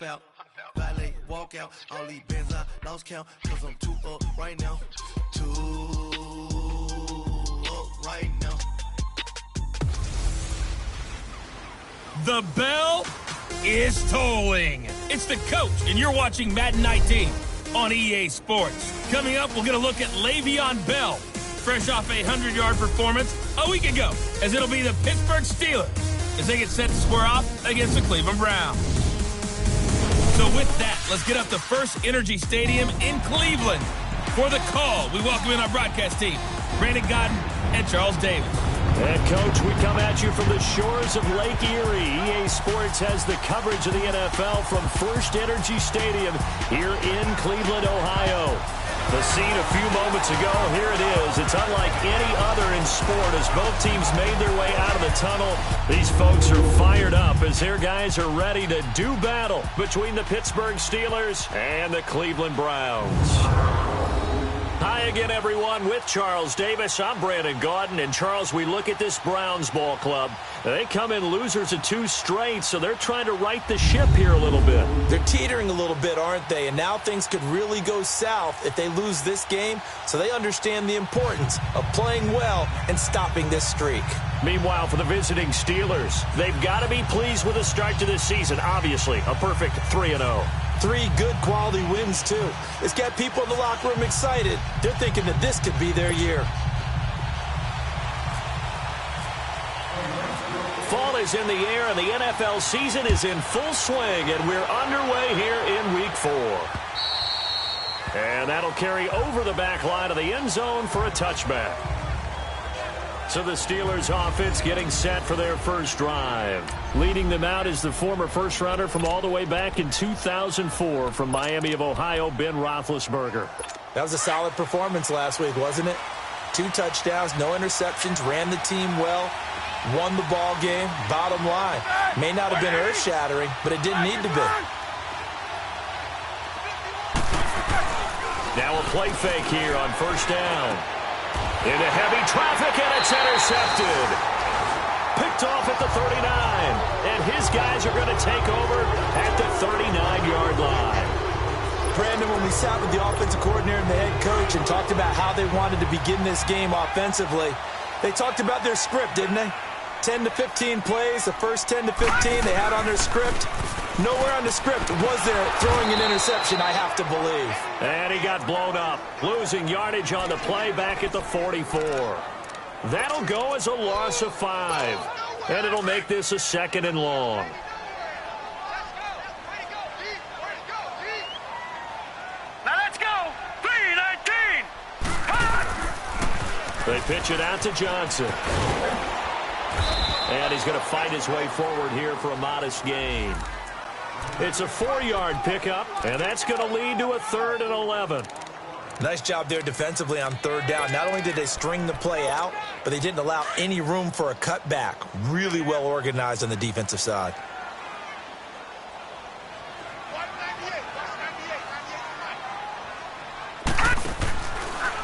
Out, valet, walk out, all these bands I lost count, cause I'm too up right now, too up right now. The bell is tolling. It's the coach, and you're watching Madden 19 on EA Sports. Coming up, we'll get a look at Le'Veon Bell, fresh off a 100-yard performance a week ago, as it'll be the Pittsburgh Steelers as they get set to square off against the Cleveland Browns. So with that, let's get up to First Energy Stadium in Cleveland. For the call, we welcome in our broadcast team, Brandon Godden and Charles Davis. And, Coach, we come at you from the shores of Lake Erie. EA Sports has the coverage of the NFL from First Energy Stadium here in Cleveland, Ohio. The scene a few moments ago, here it is. It's unlike any other in sport as both teams made their way out of the tunnel. These folks are fired up as their guys are ready to do battle between the Pittsburgh Steelers and the Cleveland Browns. Hi again, everyone, with Charles Davis. I'm Brandon Gaudin. And, Charles, we look at this Browns ball club. They come in losers of 2 straight, so they're trying to right the ship here a little bit. They're teetering a little bit, aren't they? And now things could really go south if they lose this game, so they understand the importance of playing well and stopping this streak. Meanwhile, for the visiting Steelers, they've got to be pleased with the start to this season. Obviously, a perfect 3-0. 3 good quality wins, too. It's got people in the locker room excited. They're thinking that this could be their year. Fall is in the air, and the NFL season is in full swing, and we're underway here in Week 4. And that'll carry over the back line of the end zone for a touchback. So the Steelers offense getting set for their first drive. Leading them out is the former first-rounder from all the way back in 2004 from Miami of Ohio, Ben Roethlisberger. That was a solid performance last week, wasn't it? 2 touchdowns, no interceptions, ran the team well, won the ball game. Bottom line, may not have been earth-shattering, but it didn't need to be. Now a play fake here on first down. Into heavy traffic, and it's intercepted. Picked off at the 39. And his guys are going to take over at the 39-yard line. Brandon, when we sat with the offensive coordinator and the head coach and talked about how they wanted to begin this game offensively, they talked about their script, didn't they? 10 to 15 plays, the first 10 to 15 they had on their script. Nowhere on the script was there throwing an interception, I have to believe. And he got blown up, losing yardage on the play back at the 44. That'll go as a loss of 5. And it'll make this a 2nd and long. Now let's go! 3-19! They pitch it out to Johnson. And he's going to fight his way forward here for a modest gain. It's a 4-yard pickup, and that's going to lead to a 3rd and 11. Nice job there defensively on 3rd down. Not only did they string the play out, but they didn't allow any room for a cutback. Really well organized on the defensive side.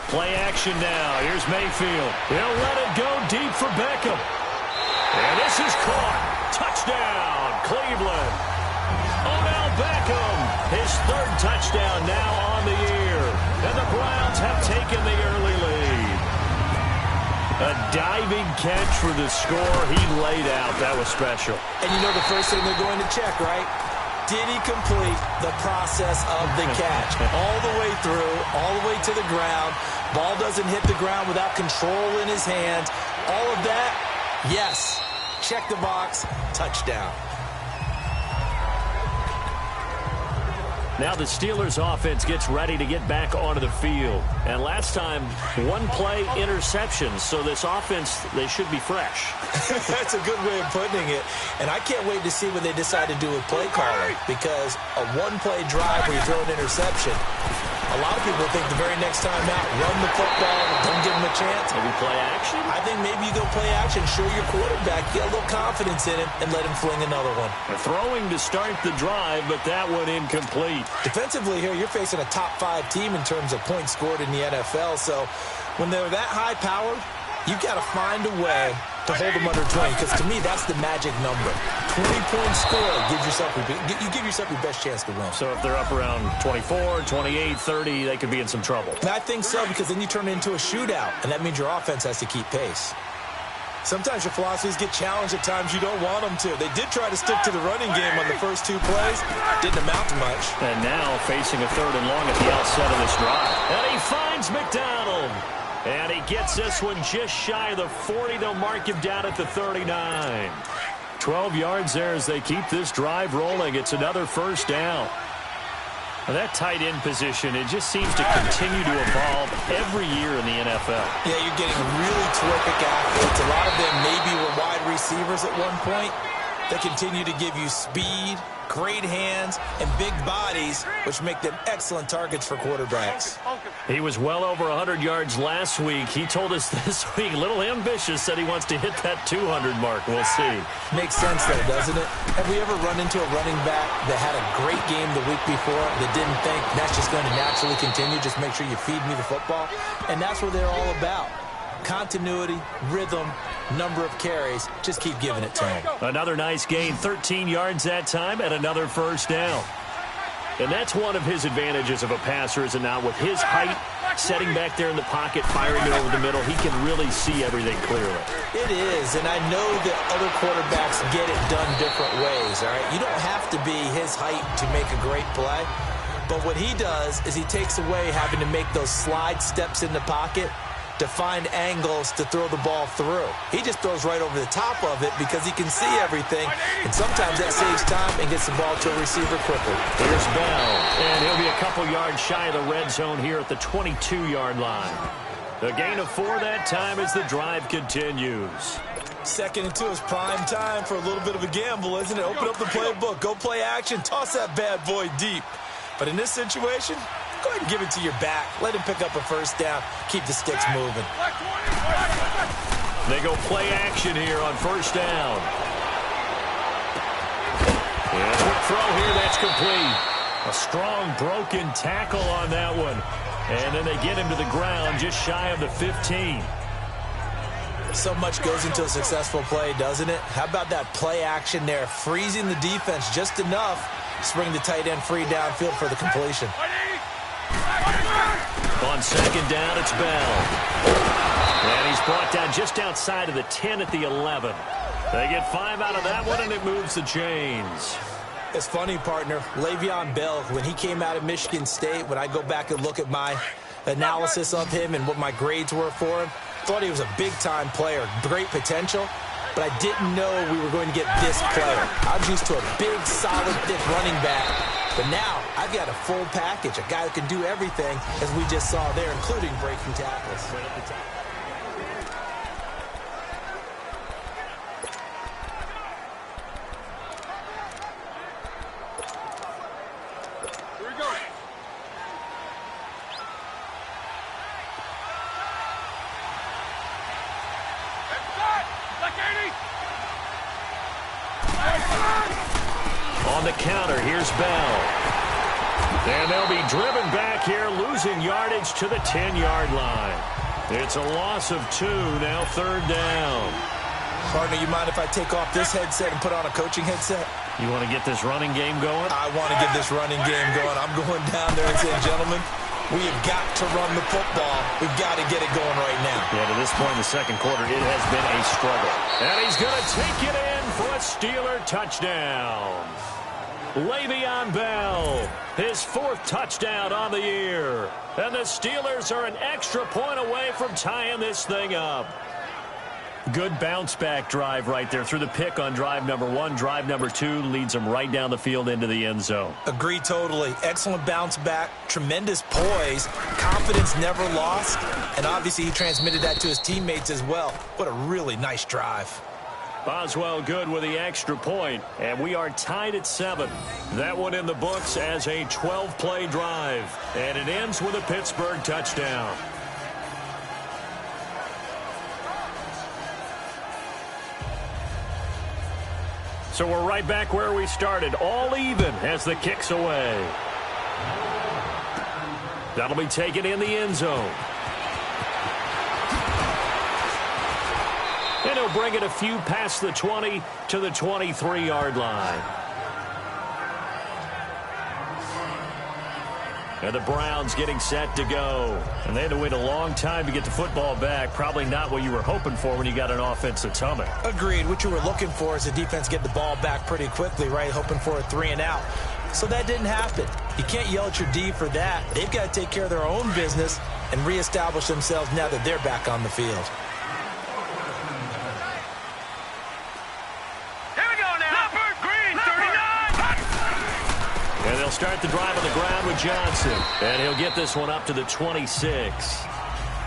Play action now. Here's Mayfield. He'll let it go deep for Beckham. And this is caught. Touchdown, Cleveland. Odell Beckham, his 3rd touchdown now on the year. And the Browns have taken the early lead. A diving catch for the score. He laid out. That was special. And you know the first thing they're going to check, right? Did he complete the process of the catch? All the way through, all the way to the ground. Ball doesn't hit the ground without control in his hands. All of that, yes. Check the box, touchdown. Now the Steelers offense gets ready to get back onto the field. And last time, 1-play interceptions. So this offense, they should be fresh. That's a good way of putting it. And I can't wait to see what they decide to do with play calling. Because a 1-play drive where you throw an interception, A lot of people think the very next time out, run the football, don't give him a chance. Maybe play action? I think maybe you go play action, show your quarterback, get a little confidence in him, and let him fling another one. Throwing to start the drive, but that one incomplete. Defensively here, you're facing a top-5 team in terms of points scored in the NFL, so when they're that high-powered, you've got to find a way to hold them under 20, because to me, that's the magic number. 20-point score, you give yourself your best chance to win. So if they're up around 24, 28, 30, they could be in some trouble. And I think so, because then you turn it into a shootout, and that means your offense has to keep pace. Sometimes your philosophies get challenged at times you don't want them to. They did try to stick to the running game on the first 2 plays. Didn't amount to much. And now facing a 3rd and long at the outset of this drive. And he finds McDonald. And he gets this one just shy of the 40. They'll mark him down at the 39. 12 yards there as they keep this drive rolling. It's another first down. Well, that tight end position, it just seems to continue to evolve every year in the NFL. Yeah, you're getting really terrific athletes. A lot of them maybe were wide receivers at one point. They continue to give you speed, great hands, and big bodies, which make them excellent targets for quarterbacks. He was well over 100 yards last week. He told us this week, a little ambitious, said he wants to hit that 200 mark. We'll see. Makes sense, though, doesn't it? Have we ever run into a running back that had a great game the week before that didn't think that's just going to naturally continue? Just make sure you feed me the football. And that's what they're all about. Continuity, rhythm, number of carries. Just keep giving it to him. Another nice gain, 13 yards that time, and another first down. And that's one of his advantages of a passer, is it not? With his height, setting back there in the pocket, firing it over the middle, he can really see everything clearly. It is, and I know that other quarterbacks get it done different ways, all right? You don't have to be his height to make a great play. But what he does is he takes away having to make those slide steps in the pocket to find angles to throw the ball through. He just throws right over the top of it because he can see everything, and sometimes that saves time and gets the ball to a receiver quickly. Here's Bell, and he'll be a couple yards shy of the red zone here at the 22-yard line. A gain of 4 that time as the drive continues. 2nd and 2 is prime time for a little bit of a gamble, isn't it? Open up the playbook, go play action, toss that bad boy deep. But in this situation, go ahead and give it to your back. Let him pick up a first down. Keep the sticks moving. They go play action here on first down. And a quick throw here, that's complete. A strong broken tackle on that one. And then they get him to the ground just shy of the 15. So much goes into a successful play, doesn't it? How about that play action there? Freezing the defense just enough to bring the tight end free downfield for the completion. On second down, it's Bell. And he's brought down just outside of the 10 at the 11. They get 5 out of that one, and it moves the chains. It's funny, partner. Le'Veon Bell, when he came out of Michigan State, when I go back and look at my analysis of him and what my grades were for him, thought he was a big-time player, great potential, but I didn't know we were going to get this player. I was used to a big, solid, thick running back, but now I've got a full package, a guy who can do everything, as we just saw there, including breaking tackles. On the counter, here's Bell. And they'll be driven back here, losing yardage to the 10-yard line. It's a loss of 2, now third down. Partner, you mind if I take off this headset and put on a coaching headset? You want to get this running game going? I want to get this running game going. I'm going down there and saying, gentlemen, we have got to run the football. We've got to get it going right now. Yeah, to this point in the second quarter, it has been a struggle. And he's going to take it in for a Steeler touchdown. Le'Veon Bell, his 4th touchdown on the year. And the Steelers are an extra point away from tying this thing up. Good bounce-back drive right there through the pick on drive number 1. Drive number 2 leads them right down the field into the end zone. Agree totally. Excellent bounce back, tremendous poise, confidence never lost, and obviously he transmitted that to his teammates as well. What a really nice drive. Boswell good with the extra point, and we are tied at 7. That one in the books as a 12-play drive, and it ends with a Pittsburgh touchdown. So we're right back where we started, all even as the kick's away. That'll be taken in the end zone. And he'll bring it a few past the 20 to the 23-yard line. And the Browns getting set to go. And they had to wait a long time to get the football back. Probably not what you were hoping for when you got an offense that's humming. Agreed. What you were looking for is the defense get the ball back pretty quickly, right? Hoping for a 3-and-out. So that didn't happen. You can't yell at your D for that. They've got to take care of their own business and reestablish themselves now that they're back on the field. And they'll start the drive on the ground with Johnson. And he'll get this one up to the 26.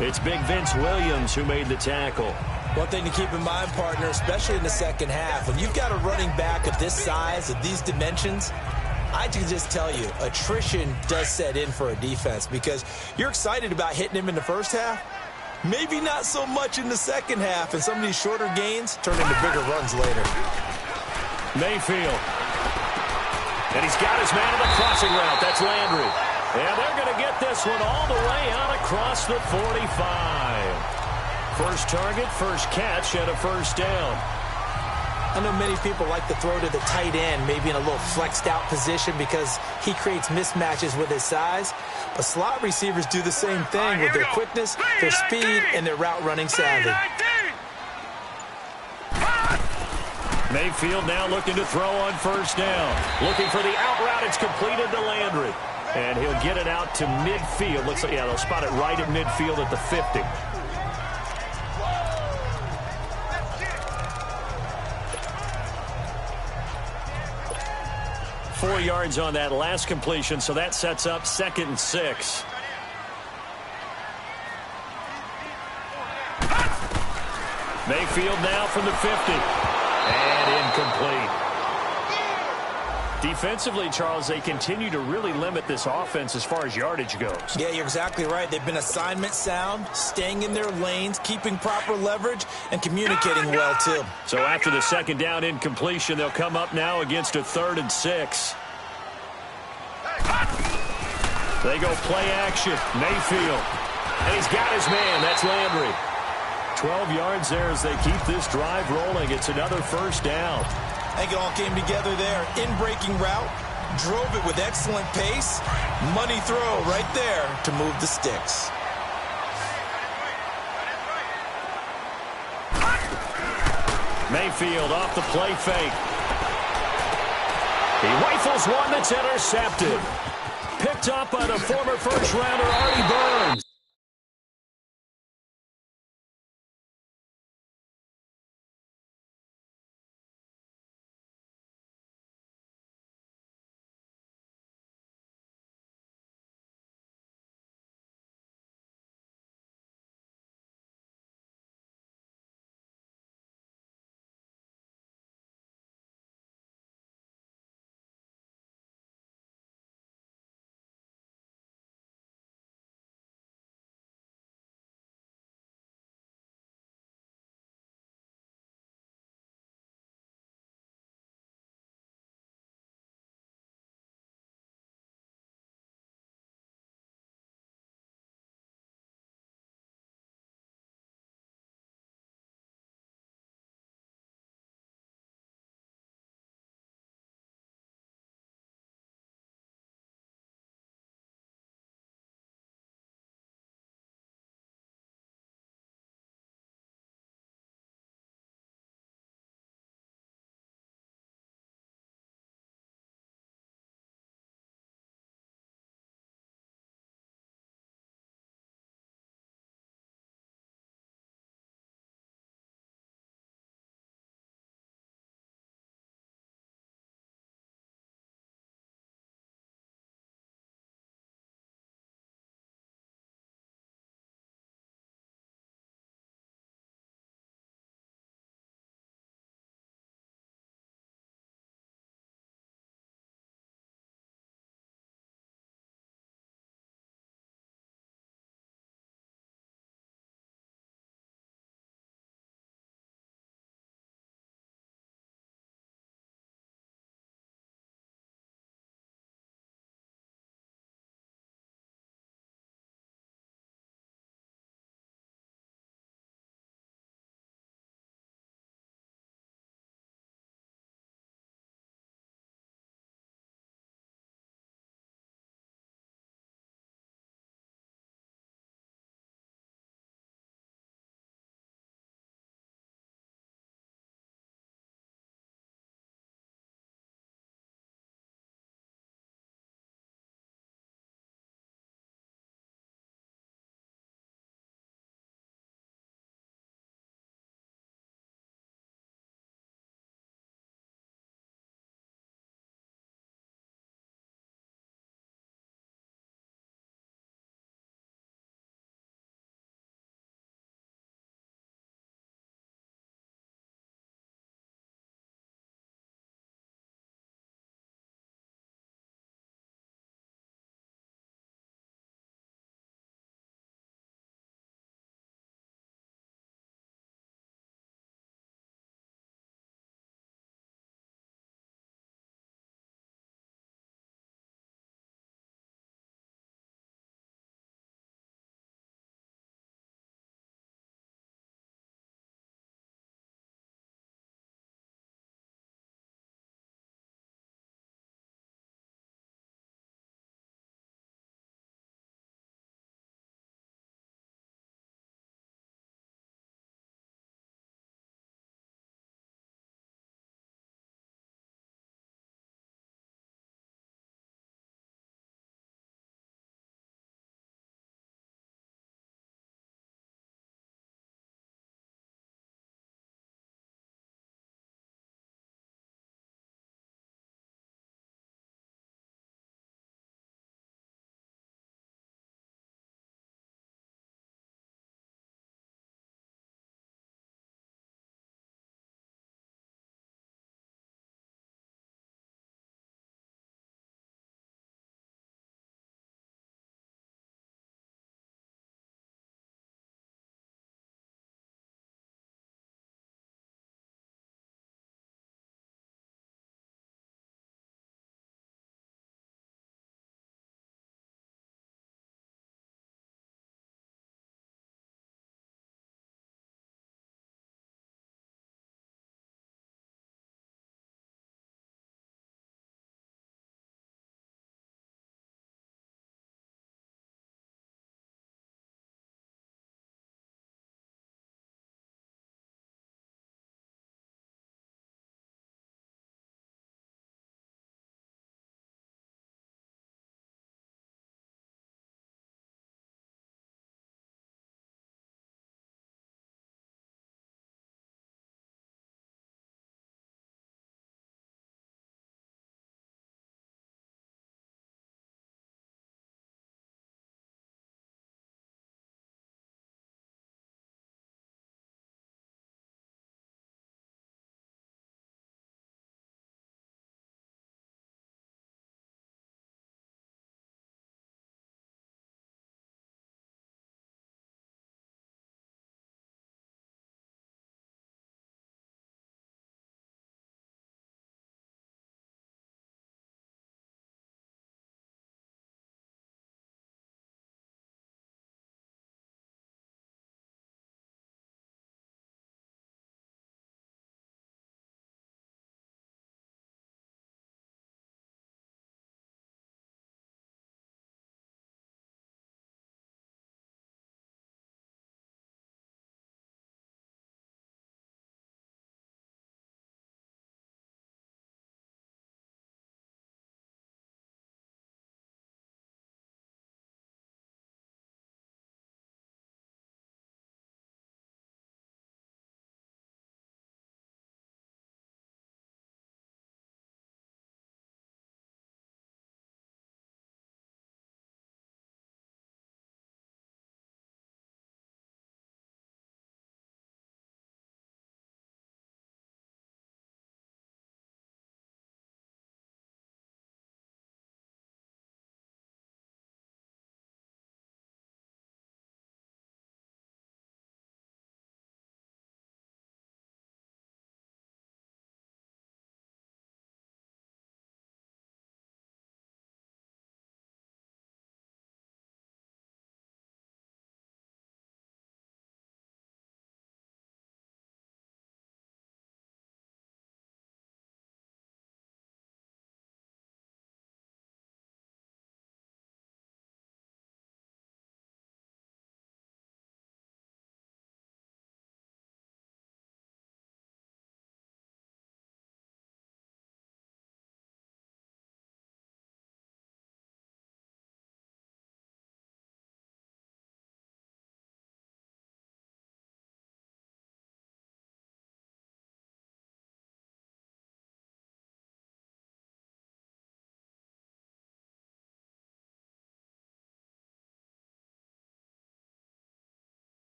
It's Big Vince Williams who made the tackle. One thing to keep in mind, partner, especially in the second half, when you've got a running back of this size, of these dimensions, I can just tell you, attrition does set in for a defense because you're excited about hitting him in the first half. Maybe not so much in the second half, and some of these shorter gains turn into bigger runs later. Mayfield. And he's got his man on the crossing route. That's Landry. And they're going to get this one all the way out across the 45. First target, first catch, and a first down. I know many people like to throw to the tight end, maybe in a little flexed out position because he creates mismatches with his size. But slot receivers do the same thing with their quickness, their speed, and their route running savvy. Mayfield now looking to throw on first down. Looking for the out route. It's completed to Landry. And he'll get it out to midfield. Looks like, yeah, they'll spot it right at midfield at the 50. Four yards on that last completion, so that sets up 2nd and 6. Mayfield now from the 50. And incomplete. Defensively, Charles, they continue to really limit this offense as far as yardage goes. Yeah, you're exactly right. They've been assignment sound, staying in their lanes, keeping proper leverage, and communicating well, too. So after the second down incompletion, they'll come up now against a 3rd and 6. They go play action. Mayfield. And he's got his man. That's Landry. 12 yards there as they keep this drive rolling. It's another first down. I think it all came together there. In-breaking route, drove it with excellent pace. Money throw right there to move the sticks. Mayfield off the play fake. He rifles one that's intercepted. Picked up by the former first-rounder Artie Burns.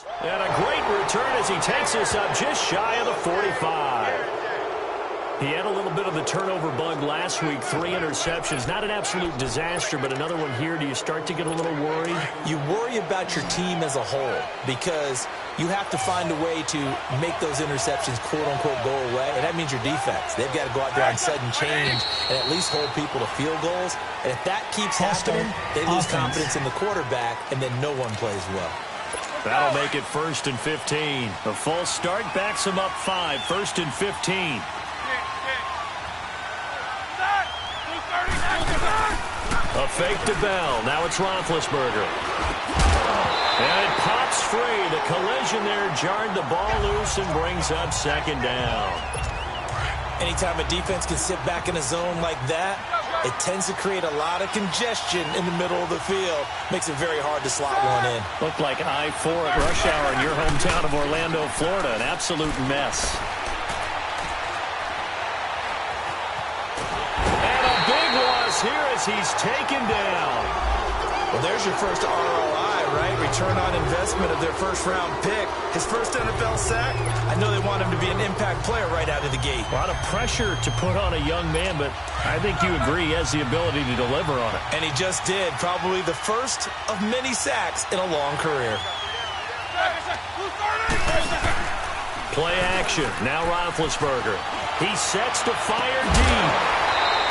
And a great return as he takes us up just shy of the 45. He had a little bit of the turnover bug last week, 3 interceptions. Not an absolute disaster, but another one here. Do you start to get a little worried? You worry about your team as a whole because you have to find a way to make those interceptions, quote-unquote, go away, and that means your defense. They've got to go out there on sudden change and at least hold people to field goals. And if that keeps happening, they lose confidence in the quarterback, and then no one plays well. That'll make it 1st and 15. A false start backs him up 5. 1st and 15. A fake to Bell. Now it's Roethlisberger. And it pops free. The collision there jarred the ball loose and brings up 2nd down. Anytime a defense can sit back in a zone like that, it tends to create a lot of congestion in the middle of the field. Makes it very hard to slot one in. Looked like I-4 at rush hour in your hometown of Orlando, Florida. An absolute mess. Here as he's taken down. Well, there's your first ROI, right? Return on investment of their first-round pick. His first NFL sack. I know they want him to be an impact player right out of the gate. A lot of pressure to put on a young man, but I think you agree he has the ability to deliver on it. And he just did. Probably the first of many sacks in a long career. Play action. Now Roethlisberger. He sets to fire deep.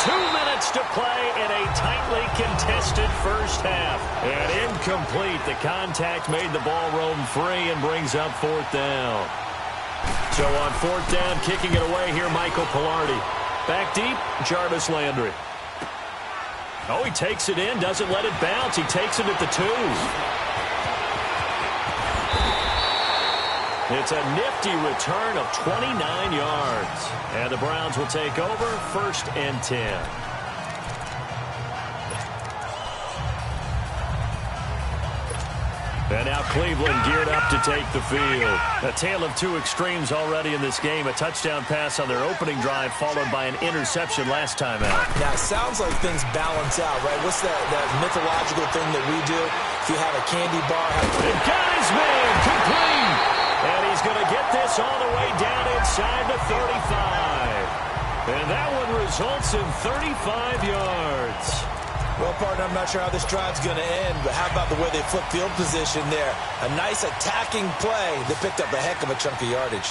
2 minutes to play in a tightly contested first half. And incomplete. The contact made the ball roam free and brings up 4th down. So on 4th down, kicking it away here, Michael Pilardi. Back deep, Jarvis Landry. Oh, he takes it in, doesn't let it bounce. He takes it at the 2. It's a nifty return of 29 yards. And the Browns will take over 1st and 10. And now Cleveland geared up to take the field. A tale of 2 extremes already in this game. A touchdown pass on their opening drive followed by an interception last time out. Now, it sounds like things balance out, right? What's that mythological thing that we do? If you have a candy bar. And got his man complete. And he's going to get this all the way down inside the 35. And that one results in 35 yards. Well, partner, I'm not sure how this drive's going to end, but how about the way they flip field position there? A nice attacking play that picked up a heck of a chunk of yardage.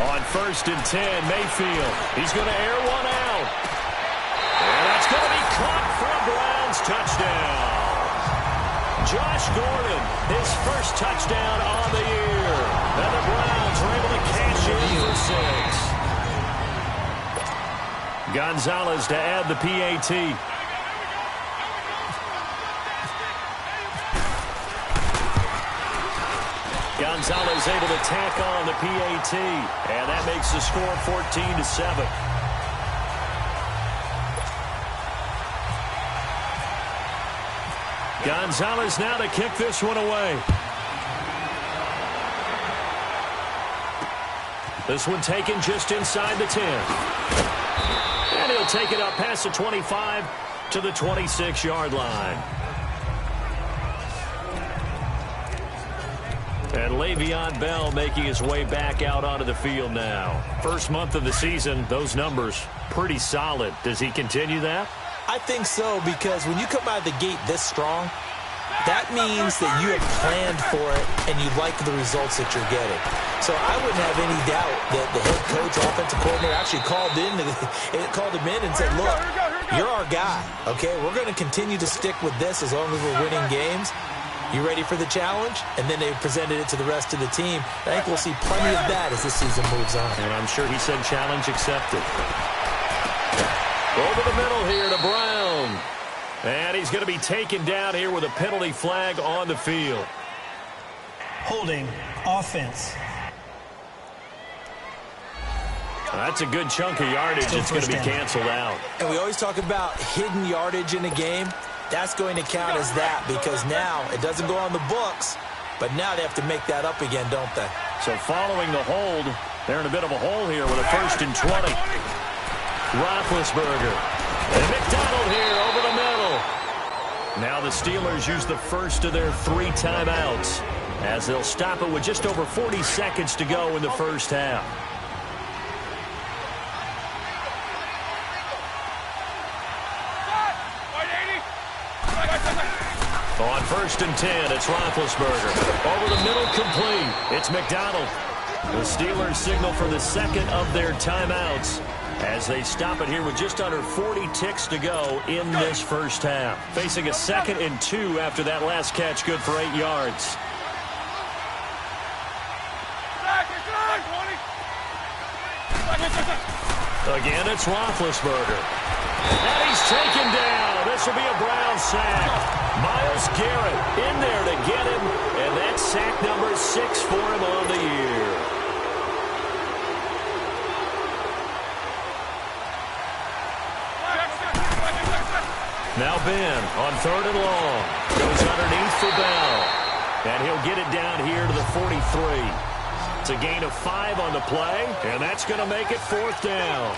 On 1st and 10, Mayfield. He's going to air one out. And that's going to be caught for a Browns touchdown. Josh Gordon, his first touchdown on the year. And the Browns are able to cash in for 6. Gonzalez to add the PAT. Gonzalez able to tack on the PAT. And that makes the score 14-7. Gonzalez now to kick this one away. This one taken just inside the 10. And he'll take it up past the 25 to the 26-yard line. And Le'Veon Bell making his way back out onto the field now. First month of the season, those numbers pretty solid. Does he continue that? I think so, because when you come out of the gate this strong, that means that you have planned for it and you like the results that you're getting. So I wouldn't have any doubt that the head coach, offensive coordinator actually called him in and said, look, you're our guy, okay? We're going to continue to stick with this as long as we're winning games. You ready for the challenge? And then they presented it to the rest of the team. I think we'll see plenty of that as this season moves on. And I'm sure he said challenge accepted. Over the middle here to Brown. And he's going to be taken down here with a penalty flag on the field. Holding offense. That's a good chunk of yardage. It's going to be canceled out. And we always talk about hidden yardage in a game. That's going to count as that because now it doesn't go on the books, but now they have to make that up again, don't they? So following the hold, they're in a bit of a hole here with a 1st and 20. Roethlisberger. And McDonald here over the middle. Now the Steelers use the first of their 3 timeouts as they'll stop it with just over 40 seconds to go in the first half. On 1st and 10, it's Roethlisberger. Over the middle, complete. It's McDonald. The Steelers signal for the second of their timeouts as they stop it here with just under 40 ticks to go in this first half. Facing a 2nd and 2 after that last catch, good for 8 yards. Again, it's Roethlisberger. And he's taken down. This will be a Brown sack. Myles Garrett in there to get him, and that's sack number 6 for him on the year. Now Ben on 3rd and long. Goes underneath for Bell. And he'll get it down here to the 43. It's a gain of 5 on the play, and that's going to make it 4th down.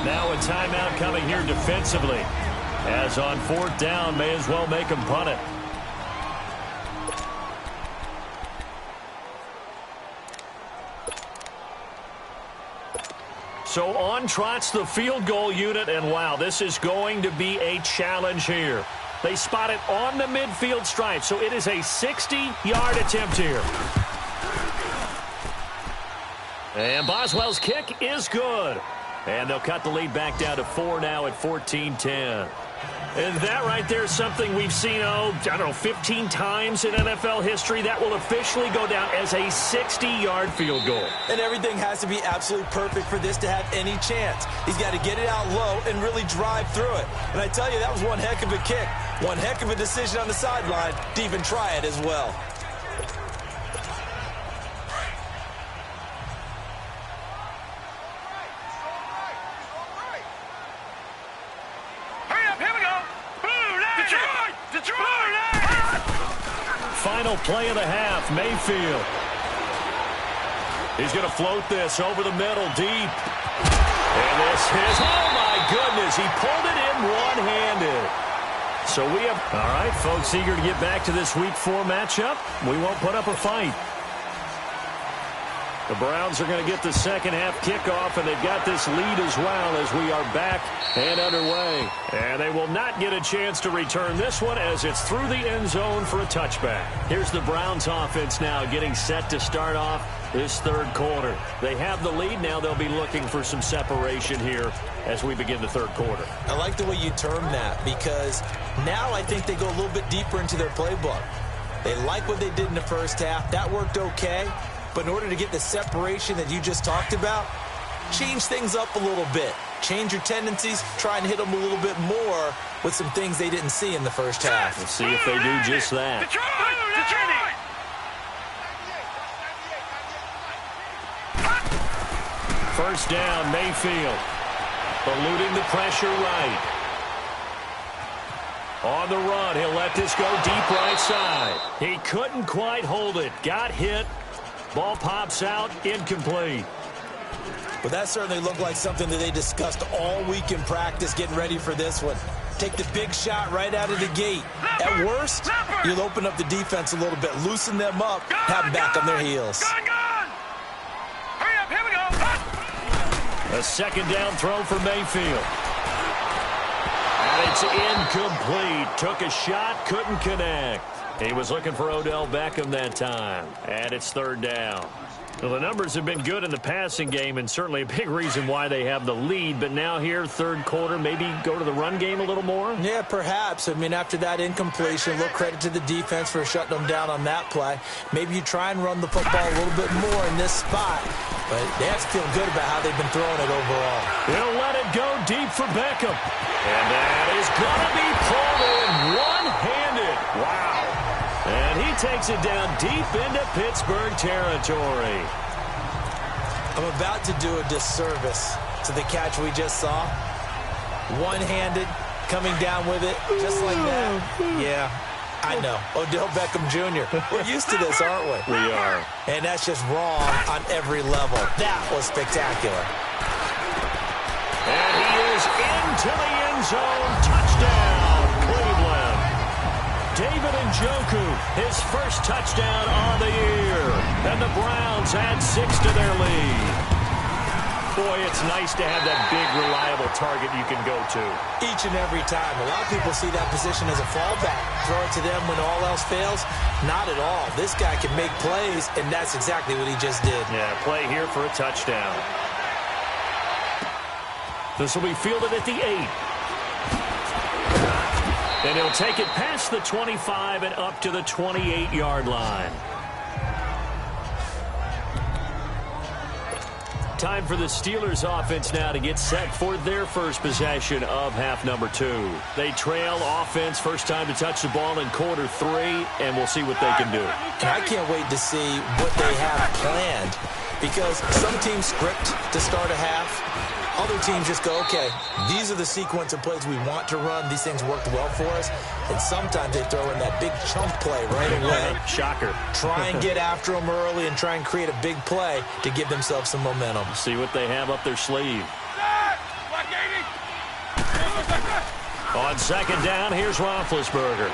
Now a timeout coming here defensively. As on 4th down, may as well make him punt it. So on trots the field goal unit, and wow, this is going to be a challenge here. They spot it on the midfield stripe, so it is a 60-yard attempt here. And Boswell's kick is good. And they'll cut the lead back down to 4 now at 14-10. And that right there is something we've seen, 15 times in NFL history. That will officially go down as a 60-yard field goal. And everything has to be absolutely perfect for this to have any chance. He's got to get it out low and really drive through it. And I tell you, that was one heck of a kick. One heck of a decision on the sideline to even try it as well. Final play of the half, Mayfield. He's going to float this over the middle, deep. And this is, oh my goodness, he pulled it in one-handed. So we have, all right, folks, eager to get back to this Week 4 matchup. We won't put up a fight. The Browns are going to get the second half kickoff, and they've got this lead as well as we are back and underway. And they will not get a chance to return this one as it's through the end zone for a touchback. Here's the Browns offense now getting set to start off this 3rd quarter. They have the lead. Now they'll be looking for some separation here as we begin the 3rd quarter. I like the way you term that because now I think they go a little bit deeper into their playbook. They like what they did in the first half. That worked okay. But in order to get the separation that you just talked about, change things up a little bit. Change your tendencies, try and hit them a little bit more with some things they didn't see in the first half. Let's see if they do just that. First down, Mayfield. Eluding the pressure right. On the run, he'll let this go deep right side. He couldn't quite hold it. Got hit. Ball pops out, incomplete. But that certainly looked like something that they discussed all week in practice getting ready for this one. Take the big shot right out of the gate. At worst, you'll open up the defense a little bit, loosen them up, have them back on their heels. Hurry up, here we go. A second down throw for Mayfield. And it's incomplete. Took a shot, couldn't connect. He was looking for Odell Beckham that time. And it's 3rd down. Well, the numbers have been good in the passing game and certainly a big reason why they have the lead. But now here, 3rd quarter, maybe go to the run game a little more? Yeah, perhaps. I mean, after that incompletion, a little credit to the defense for shutting them down on that play. Maybe you try and run the football a little bit more in this spot. But they have to feel good about how they've been throwing it overall. He'll let it go deep for Beckham. And that is going to be pulled in one-handed. Wow. And he takes it down deep into Pittsburgh territory. I'm about to do a disservice to the catch we just saw. One-handed, coming down with it, just like that. Yeah, I know. Odell Beckham Jr. We're used to this, aren't we? We are. And that's just wrong on every level. That was spectacular. And he is into the end zone. Touchdown, Cleveland. David Njoku, his first touchdown on the year. And the Browns add 6 to their lead. Boy, it's nice to have that big, reliable target you can go to. Each and every time. A lot of people see that position as a fallback. Throw it to them when all else fails. Not at all. This guy can make plays, and that's exactly what he just did. Yeah, play here for a touchdown. This will be fielded at the 8. And he'll take it past the 25 and up to the 28-yard line. Time for the Steelers offense now to get set for their first possession of half number 2. They trail offense, first time to touch the ball in quarter 3, and we'll see what they can do. And I can't wait to see what they have planned, because some teams script to start a half. Other teams just go, okay, these are the sequence of plays we want to run. These things worked well for us. And sometimes they throw in that big chunk play right away. Shocker. Try and get after them early and try and create a big play to give themselves some momentum. See what they have up their sleeve. On second down, here's Roethlisberger.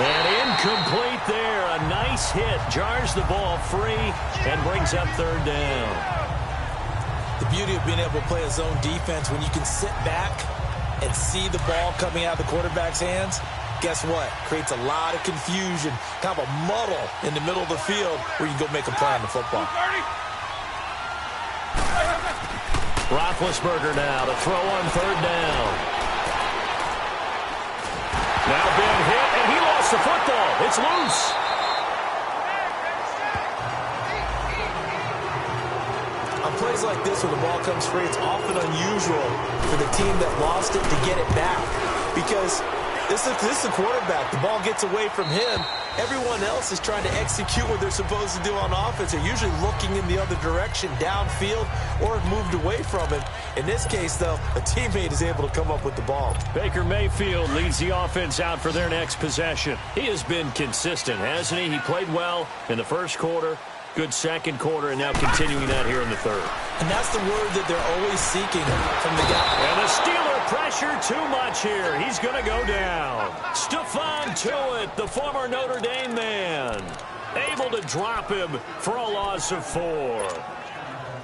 And incomplete there. A nice hit. Jars the ball free and brings up third down. The beauty of being able to play a zone defense, when you can sit back and see the ball coming out of the quarterback's hands, guess what? Creates a lot of confusion, kind of a muddle in the middle of the field where you can go make a play on the football. Roethlisberger now to throw on third down. Now been hit, and he lost the football. It's loose. Plays like this where the ball comes free, it's often unusual for the team that lost it to get it back, because this is the quarterback. The ball gets away from him. Everyone else is trying to execute what they're supposed to do on offense. They're usually looking in the other direction, downfield, or moved away from him. In this case, though, a teammate is able to come up with the ball. Baker Mayfield leads the offense out for their next possession. He has been consistent, hasn't he? He played well in the first quarter. Good second quarter, and now continuing that here in the third. And that's the word that they're always seeking from the guy. And the Steeler pressure too much here. He's going to go down. Stephon Tuitt, the former Notre Dame man, able to drop him for a loss of 4.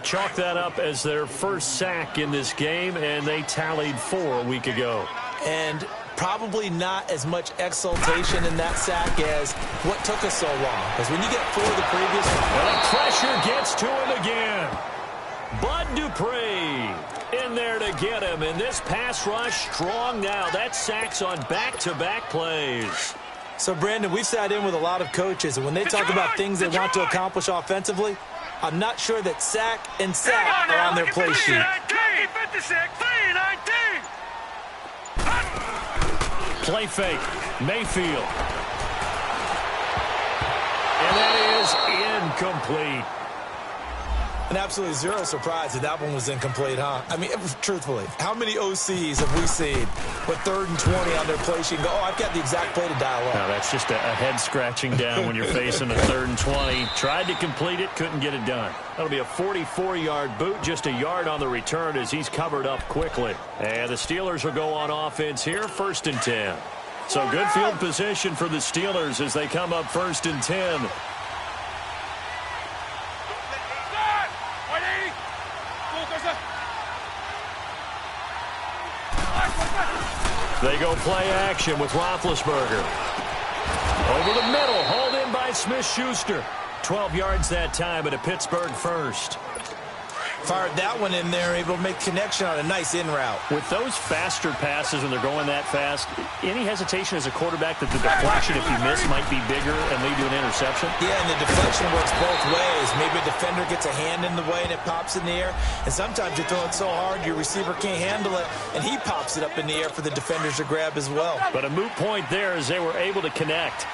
Chalk that up as their first sack in this game, and they tallied 4 a week ago. And probably not as much exultation in that sack as what took us so long. Because when you get 4 of the previous one. And the pressure gets to him again. Bud Dupree in there to get him. And this pass rush strong now. That sacks on back-to-back plays. So, Brandon, we've sat in with a lot of coaches, and when they talk about things they want to accomplish offensively, I'm not sure that sack and sack are on their play sheet. 56, 319. Play fake. Mayfield. And that is incomplete. And absolutely zero surprise that one was incomplete, huh? I mean, truthfully, how many OCs have we seen with 3rd and 20 on their play sheet and go, oh, I've got the exact play to dial up? No, that's just a head-scratching down when you're facing a 3rd and 20. Tried to complete it, couldn't get it done. That'll be a 44-yard boot, just a yard on the return as he's covered up quickly. And the Steelers will go on offense here, 1st and 10. So good field position for the Steelers as they come up 1st and 10. They go play action with Roethlisberger. Over the middle, hauled in by Smith-Schuster. 12 yards that time at a Pittsburgh first. Fired that one in there, able to make connection on a nice in route. With those faster passes when they're going that fast, any hesitation as a quarterback that the deflection, if you miss, might be bigger and lead to an interception? Yeah, and the deflection works both ways. Maybe a defender gets a hand in the way and it pops in the air. And sometimes you throw it so hard your receiver can't handle it, and he pops it up in the air for the defenders to grab as well. But a moot point there as they were able to connect.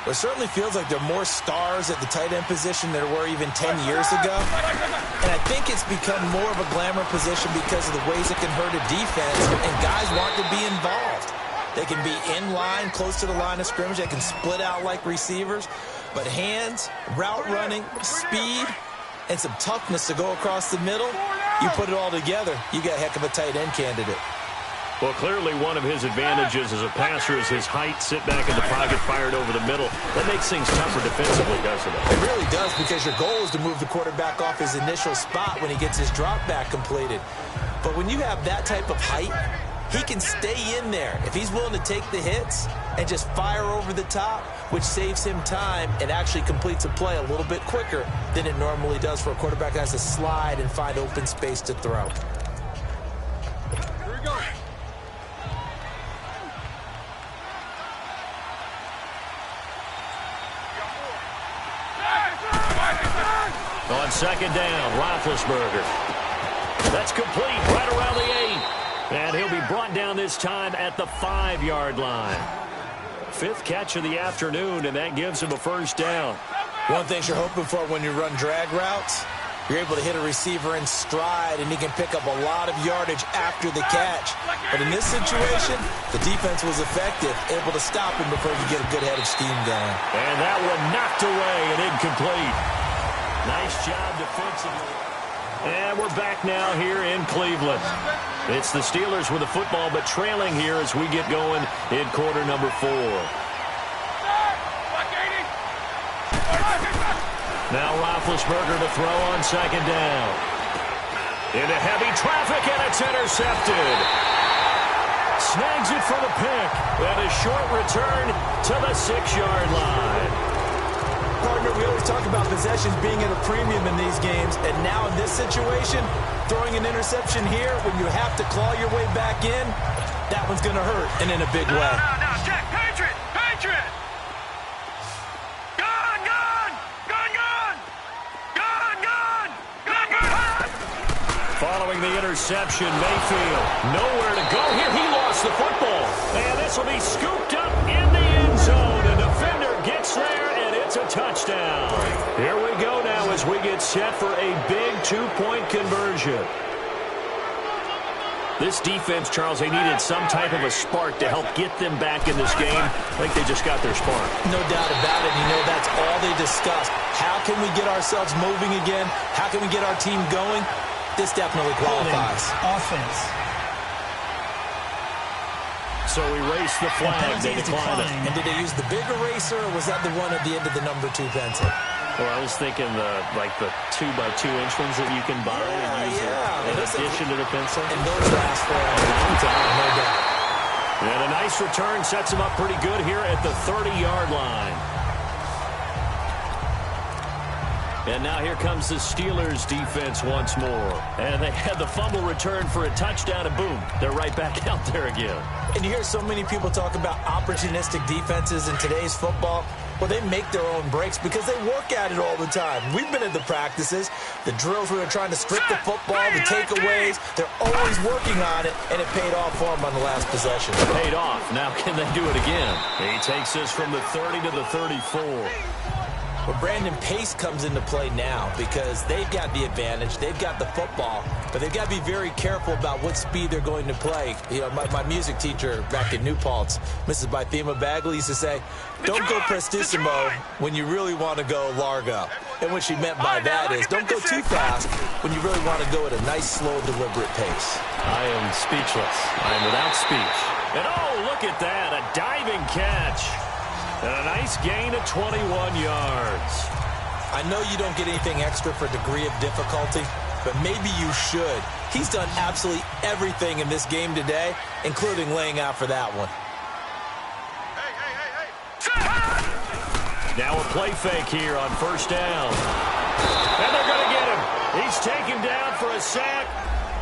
It certainly feels like there are more stars at the tight end position than there were even 10 years ago. And I think it's become more of a glamour position because of the ways it can hurt a defense, and guys want to be involved. They can be in line, close to the line of scrimmage. They can split out like receivers. But hands, route running, speed, and some toughness to go across the middle, you put it all together, you got a heck of a tight end candidate. Well, clearly one of his advantages as a passer is his height, sit back in the pocket, fired over the middle. That makes things tougher defensively, doesn't it? It really does, because your goal is to move the quarterback off his initial spot when he gets his drop back completed. But when you have that type of height, he can stay in there if he's willing to take the hits and just fire over the top, which saves him time and actually completes a play a little bit quicker than it normally does for a quarterback that has to slide and find open space to throw. Here we go. On second down, Roethlisberger. That's complete right around the 8. And he'll be brought down this time at the 5-yard line. 5th catch of the afternoon, and that gives him a first down. One thing you're hoping for when you run drag routes, you're able to hit a receiver in stride, and he can pick up a lot of yardage after the catch. But in this situation, the defense was effective, able to stop him before he could get a good head of steam going. And that one knocked away and incomplete. Nice job defensively. And we're back now here in Cleveland. It's the Steelers with the football, but trailing here as we get going in quarter number 4. Now Roethlisberger to throw on second down. Into heavy traffic, and it's intercepted. Snags it for the pick. And a short return to the 6-yard line. Partner, we always talk about possessions being at a premium in these games, and now in this situation, throwing an interception here when you have to claw your way back in, that one's going to hurt, and in a big way. No, check. Patriot! Patriot! Gun! Following the interception, Mayfield nowhere to go here. He lost the football. And this will be scooped up in the end zone. The defender gets there, and it's a touchdown. Here we go now as we get set for a big 2-point conversion. This defense, Charles, they needed some type of a spark to help get them back in this game. I think they just got their spark. No doubt about it. You know, that's all they discussed. How can we get ourselves moving again? How can we get our team going? This definitely qualifies. Offense. So erase the flag. They declined it. And did they use the big eraser, or was that the one at the end of the number 2 pencil? Well, I was thinking the 2x2 inch ones that you can buy and use in addition to the pencil. And those last for a long time, no doubt. And a nice return sets him up pretty good here at the 30-yard line. And now here comes the Steelers defense once more. And they had the fumble return for a touchdown, and boom, they're right back out there again. And you hear so many people talk about opportunistic defenses in today's football. Well, they make their own breaks because they work at it all the time. We've been at the practices, the drills where they're trying to strip the football, the takeaways. They're always working on it, and it paid off for them on the last possession. Paid off. Now can they do it again? He takes us from the 30 to the 34. But Brandon, pace comes into play now because they've got the advantage. They've got the football, but they've got to be very careful about what speed they're going to play. You know, my music teacher back in New Paltz, Mrs. Bythema Bagley, used to say, don't go prestissimo when you really want to go largo. And what she meant by that is don't go too fast when you really want to go at a nice, slow, deliberate pace. I am speechless. I am without speech. And oh, look at that, a diving catch. And a nice gain of 21 yards. I know you don't get anything extra for degree of difficulty, but maybe you should. He's done absolutely everything in this game today, including laying out for that one. Hey. Now a play fake here on first down. And they're going to get him. He's taken down for a sack.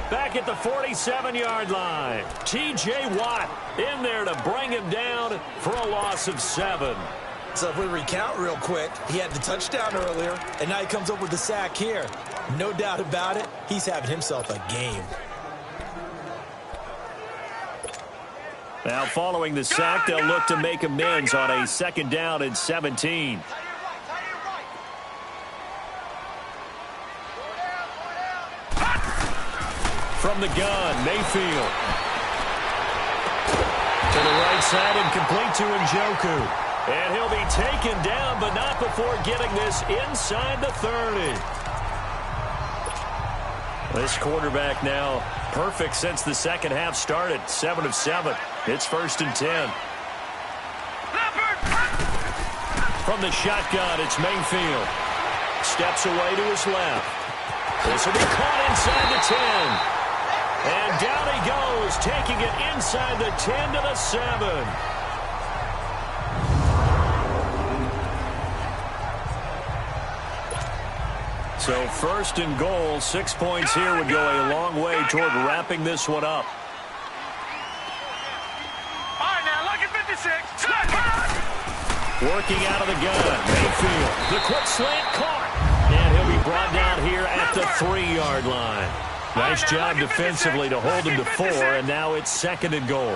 Back at the 47-yard line. T.J. Watt in there to bring him down for a loss of 7. So if we recount real quick, he had the touchdown earlier, and now he comes up with the sack here. No doubt about it, he's having himself a game. Now following the sack, they'll look to make amends on a second down and 17. From the gun, Mayfield. To the right side and complete to Njoku. And he'll be taken down, but not before getting this inside the 30. This quarterback now Perfect since the second half started. 7 of 7. It's 1st and 10. From the shotgun, it's Mayfield. Steps away to his left. This will be caught inside the 10. And down he goes, taking it inside the 10 to the 7. So 1st and goal, 6 points here would go a long way toward wrapping this one up. All right, now, look at 56. Working out of the gun, Mayfield. The quick slant caught. And he'll be brought down here at the 3-yard line. Nice job defensively to hold him to 4, and now it's 2nd and goal.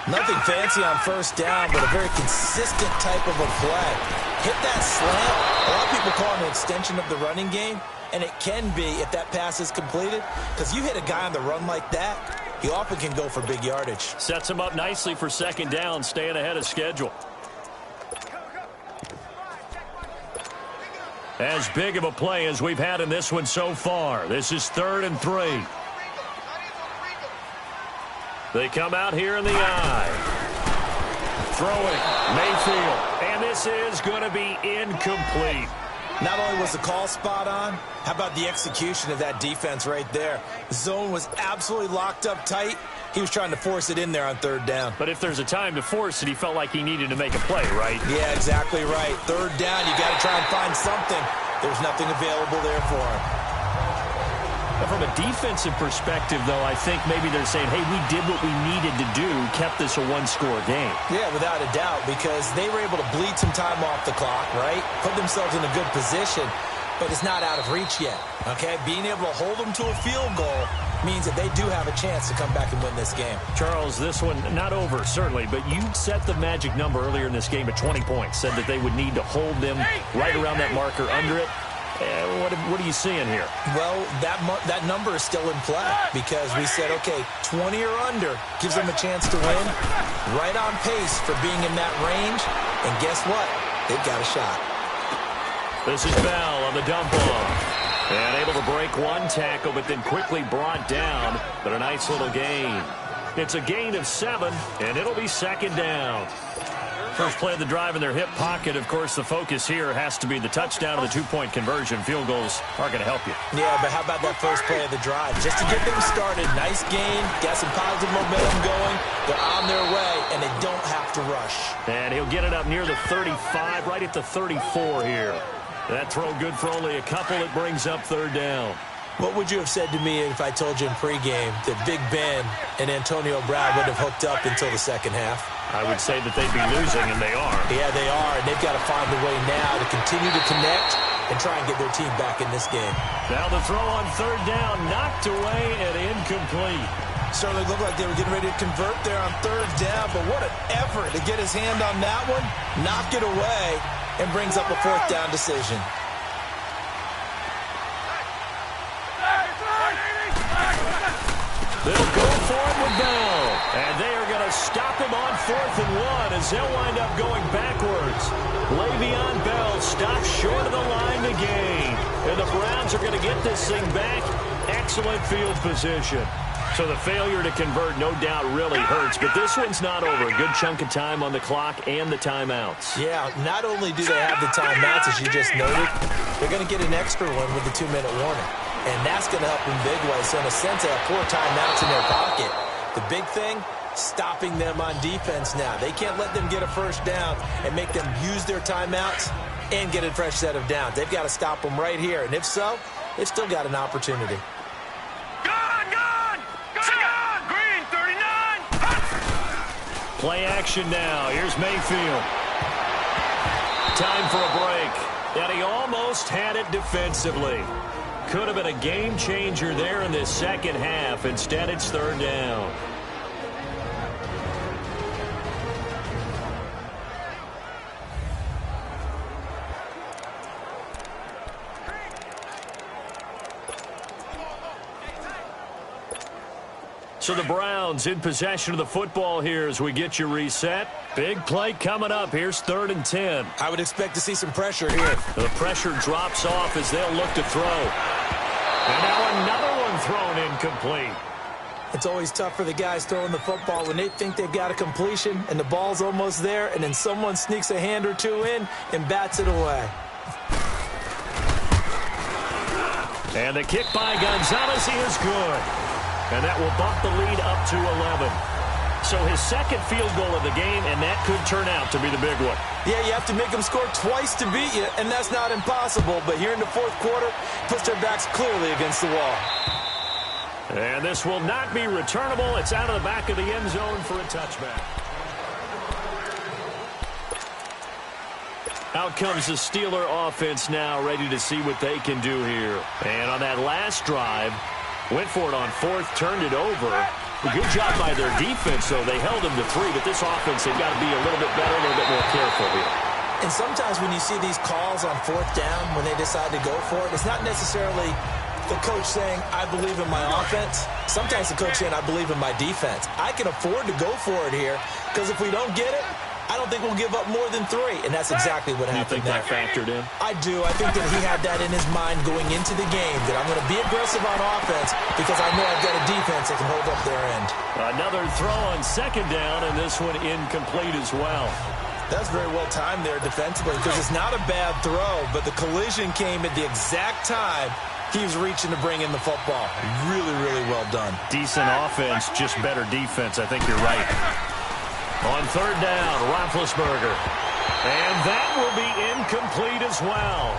Nothing fancy on 1st down, but a very consistent type of a play. Hit that slant. A lot of people call it an extension of the running game, and it can be if that pass is completed, because you hit a guy on the run like that, he often can go for big yardage. Sets him up nicely for 2nd down, staying ahead of schedule. As big of a play as we've had in this one so far. This is 3rd and 3. They come out here in the eye. Throwing, Mayfield. And this is going to be incomplete. Not only was the call spot on, how about the execution of that defense right there? The zone was absolutely locked up tight. He was trying to force it in there on 3rd down. But if there's a time to force it, he felt like he needed to make a play, right? Yeah, exactly right. 3rd down, you got to try and find something. There's nothing available there for him. From a defensive perspective, though, I think maybe they're saying, hey, we did what we needed to do, kept this a one-score game. Yeah, without a doubt, because they were able to bleed some time off the clock, right? Put themselves in a good position, but it's not out of reach yet, okay? Being able to hold them to a field goal means that they do have a chance to come back and win this game. Charles, this one not over, certainly, but you set the magic number earlier in this game at 20 points, said that they would need to hold them right around that marker under it. What are you seeing here? Well, that number is still in play because we said, okay, 20 or under gives them a chance to win. Right on pace for being in that range. And guess what? They've got a shot. This is Bell on the dump off. And able to break one tackle, but then quickly brought down. But a nice little gain. It's a gain of 7, and it'll be 2nd down. First play of the drive in their hip pocket. Of course, the focus here has to be the touchdown and the 2-point conversion. Field goals aren't going to help you. Yeah, but how about that first play of the drive? Just to get them started. Nice gain. Got some positive momentum going. They're on their way, and they don't have to rush. And he'll get it up near the 35, right at the 34 here. That throw good for only a couple. It brings up 3rd down. What would you have said to me if I told you in pregame that Big Ben and Antonio Brown would have hooked up until the 2nd half? I would say that they'd be losing, and they are. Yeah, they are, and they've got to find a way now to continue to connect and try and get their team back in this game. Now the throw on 3rd down, knocked away and incomplete. Certainly looked like they were getting ready to convert there on 3rd down, but what an effort to get his hand on that one, knock it away, and brings up a 4th down decision. They'll go for it with Bell. And they are going to stop him on 4th and 1 as they'll wind up going backwards. Le'Veon Bell stops short of the line to gain. And the Browns are going to get this thing back. Excellent field position. So the failure to convert, no doubt, really hurts. But this one's not over. A good chunk of time on the clock and the timeouts. Yeah, not only do they have the timeouts, as you just noted, they're going to get an extra one with the 2-minute warning. And that's going to help in big ways. So in a sense, they have 4 timeouts in their pocket. The big thing, stopping them on defense now. They can't let them get a 1st down and make them use their timeouts and get a fresh set of downs. They've got to stop them right here. And if so, they've still got an opportunity. Gone! Green, 39! Play action now. Here's Mayfield. Time for a break. And he almost had it defensively. Could have been a game changer there in this 2nd half. Instead, it's 3rd down. So the Browns in possession of the football here as we get you reset. Big play coming up. Here's 3rd and 10. I would expect to see some pressure here. The pressure drops off as they'll look to throw. And now another one thrown incomplete. It's always tough for the guys throwing the football when they think they've got a completion and the ball's almost there, and then someone sneaks a hand or two in and bats it away. And the kick by Gonzalez is good. And that will bump the lead up to 11. So his second field goal of the game, and that could turn out to be the big one. Yeah, you have to make them score twice to beat you, and that's not impossible. But here in the fourth quarter, puts their backs clearly against the wall. And this will not be returnable. It's out of the back of the end zone for a touchback. Out comes the Steeler offense now, ready to see what they can do here. And on that last drive, went for it on fourth, turned it over. A good job by their defense, though. They held them to 3, but this offense, they've got to be a little bit better, a little bit more careful here. And sometimes when you see these calls on fourth down, when they decide to go for it, it's not necessarily the coach saying, I believe in my offense. Sometimes the coach saying, I believe in my defense. I can afford to go for it here because if we don't get it, I don't think we'll give up more than 3. And that's exactly what happened there. You think that factored in? I do. I think that he had that in his mind going into the game, that I'm going to be aggressive on offense because I know I've got a defense that can hold up their end. Another throw on second down, and this one incomplete as well. That's very well timed there defensively because it's not a bad throw, but the collision came at the exact time he was reaching to bring in the football. Really, really well done. Decent offense, just better defense. I think you're right. On third down, Roethlisberger. And that will be incomplete as well.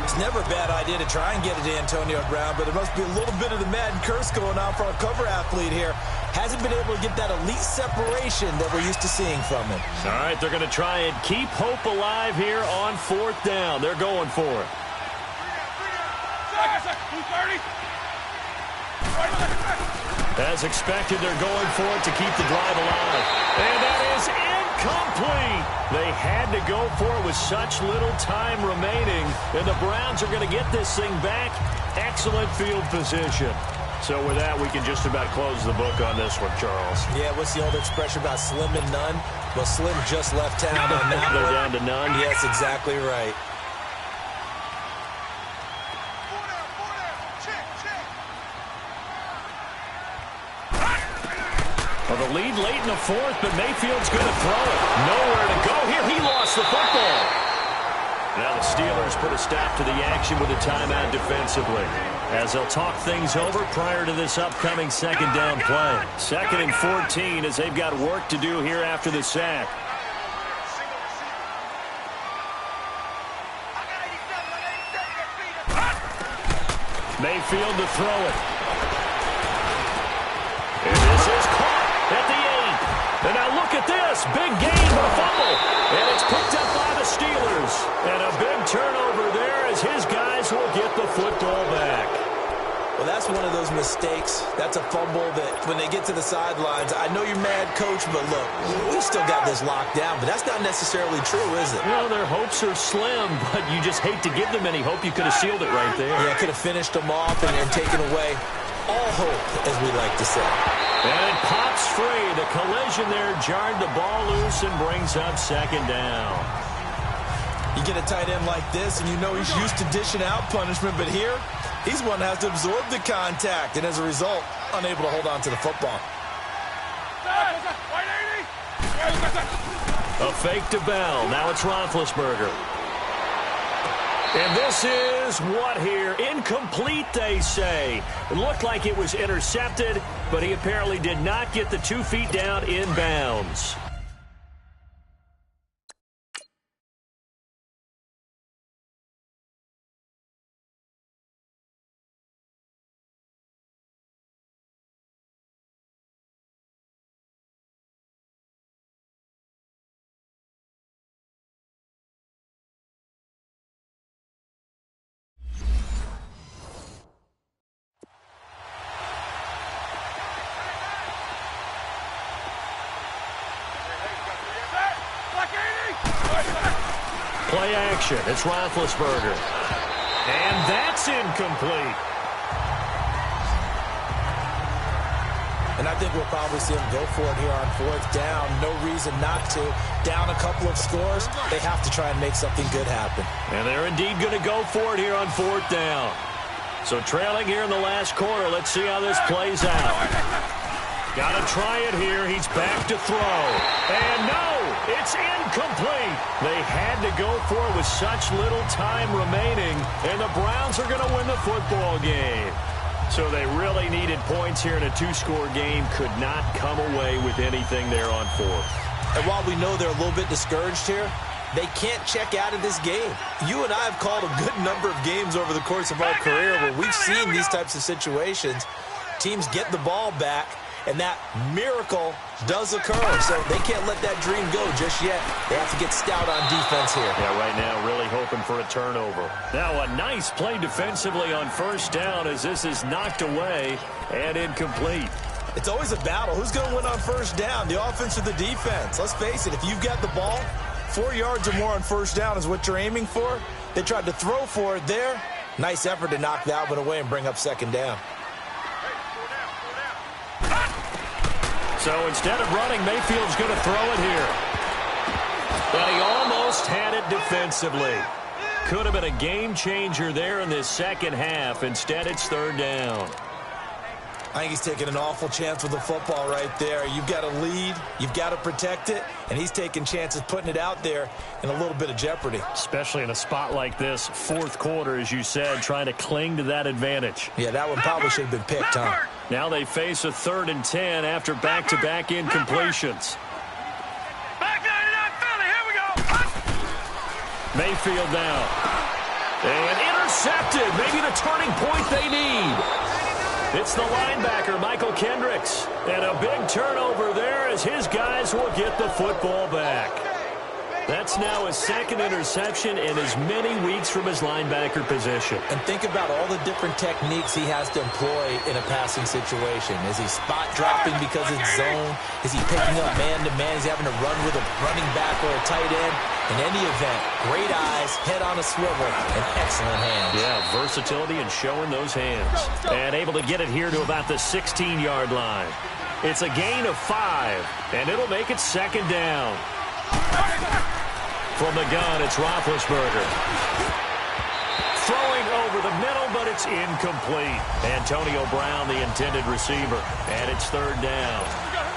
It's never a bad idea to try and get it to Antonio Brown, but there must be a little bit of the Madden curse going on for our cover athlete here. Hasn't been able to get that elite separation that we're used to seeing from him. All right, they're going to try and keep hope alive here on fourth down. They're going for it. As expected, they're going for it to keep the drive alive. And that is incomplete. They had to go for it with such little time remaining. And the Browns are going to get this thing back. Excellent field position. So with that, we can just about close the book on this one, Charles. Yeah, what's the old expression about slim and none? Well, Slim just left town on that one. They're down to none? Yes, exactly right. Well, the lead late in the fourth, but Mayfield's going to throw it. Nowhere to go here. He lost the football. Now the Steelers put a stop to the action with a timeout defensively, as they'll talk things over prior to this upcoming second down play. 2nd and 14 as they've got work to do here after the sack. Mayfield to throw it. And this is caught at the 8. And now look at this. Big gain, but a fumble. And it's picked up by the Steelers. And a big turnover there as his guys will get the football back. Well, that's one of those mistakes. That's a fumble that when they get to the sidelines, I know you're mad, Coach, but look, we've still got this locked down. But that's not necessarily true, is it? Well, their hopes are slim, but you just hate to give them any hope. You could have sealed it right there. Yeah, could have finished them off and taken away all hope, as we like to say. And it pops free. The collision there jarred the ball loose and brings up second down. You get a tight end like this, and you know he's used to dishing out punishment, but here, he's one that has to absorb the contact, and as a result, unable to hold on to the football. A fake to Bell. Now it's Roethlisberger. And this is what here? Incomplete, they say. It looked like it was intercepted, but he apparently did not get the 2 feet down in bounds. Play action. It's Roethlisberger. And that's incomplete. And I think we'll probably see him go for it here on fourth down. No reason not to. Down a couple of scores, they have to try and make something good happen. And they're indeed going to go for it here on fourth down. So trailing here in the last quarter. Let's see how this plays out. Got to try it here. He's back to throw. And no, it's incomplete. They had to go for it with such little time remaining, and the Browns are going to win the football game. So they really needed points here in a two-score game. Could not come away with anything there on fourth. And while we know they're a little bit discouraged here, they can't check out of this game. You and I have called a good number of games over the course of our career where we've seen these types of situations. Teams get the ball back, and that miracle does occur. So they can't let that dream go just yet. They have to get stout on defense here. Yeah, right now really hoping for a turnover. Now a nice play defensively on first down as this is knocked away and incomplete. It's always a battle. Who's going to win on first down, the offense or the defense? Let's face it, if you've got the ball, 4 yards or more on first down is what you're aiming for. They tried to throw for it there. Nice effort to knock that one away and bring up second down. So instead of running, Mayfield's going to throw it here. But he almost had it defensively. Could have been a game changer there in this second half. Instead, it's third down. I think he's taking an awful chance with the football right there. You've got to lead, you've got to protect it, and he's taking chances putting it out there in a little bit of jeopardy. Especially in a spot like this, fourth quarter, as you said, trying to cling to that advantage. Yeah, that one probably should have been picked, huh? Now they face a 3rd and 10 after back-to-back incompletions. Back 99 Philly, here we go. Mayfield now. And intercepted. Maybe the turning point they need. It's the linebacker, Michael Kendricks. And a big turnover there as his guys will get the football back. That's now his 2nd interception in as many weeks from his linebacker position. And think about all the different techniques he has to employ in a passing situation. Is he spot dropping because it's zone? Is he picking up man-to-man? Is he having to run with a running back or a tight end? In any event, great eyes, head on a swivel, and excellent hands. Yeah, versatility and showing those hands. And able to get it here to about the 16-yard line. It's a gain of 5, and it'll make it second down. From the gun, it's Roethlisberger. Throwing over the middle, but it's incomplete. Antonio Brown, the intended receiver. And it's third down.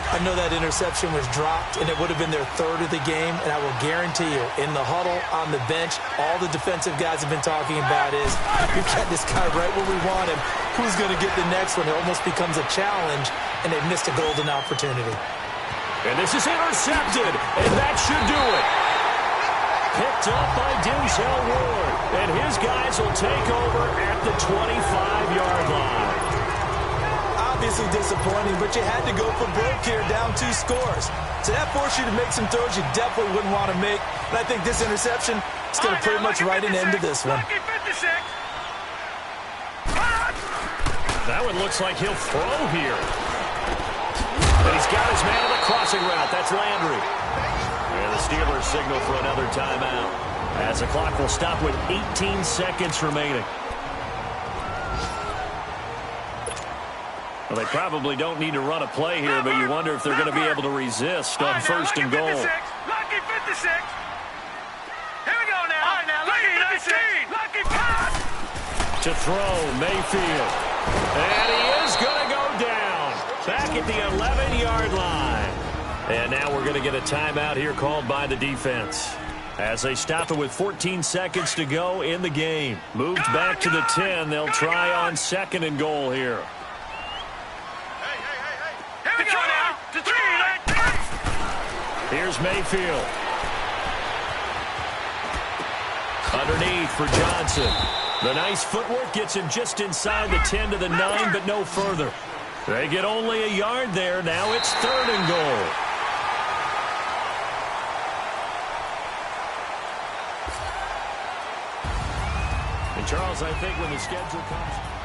I know that interception was dropped, and it would have been their 3rd of the game, and I will guarantee you, in the huddle, on the bench, all the defensive guys have been talking about is, we've got this guy right where we want him. Who's going to get the next one? It almost becomes a challenge, and they've missed a golden opportunity. And this is intercepted, and that should do it. Picked up by Denzel Ward, and his guys will take over at the 25-yard line. Obviously disappointing, but you had to go for broke here, down 2 scores. So that forced you to make some throws you definitely wouldn't want to make. And I think this interception is going to pretty much write an end to this one. That one looks like he'll throw here. And he's got his man on the crossing route. That's Landry. And the Steelers signal for another timeout as the clock will stop with 18 seconds remaining. Well, they probably don't need to run a play here, but you wonder if they're going to be able to resist on first and goal. Lucky 56. Here we go now. All right, now, lucky 56. Lucky pass. To throw, Mayfield. And he is going to go down. Back at the 11-yard line. And now we're going to get a timeout here called by the defense. As they stop it with 14 seconds to go in the game. Moved back to the 10. They'll try on 2nd and goal here. Here's Mayfield. Underneath for Johnson. The nice footwork gets him just inside the 10 to the 9, but no further. They get only a yard there. Now it's 3rd and goal. And Charles, I think when the schedule comes...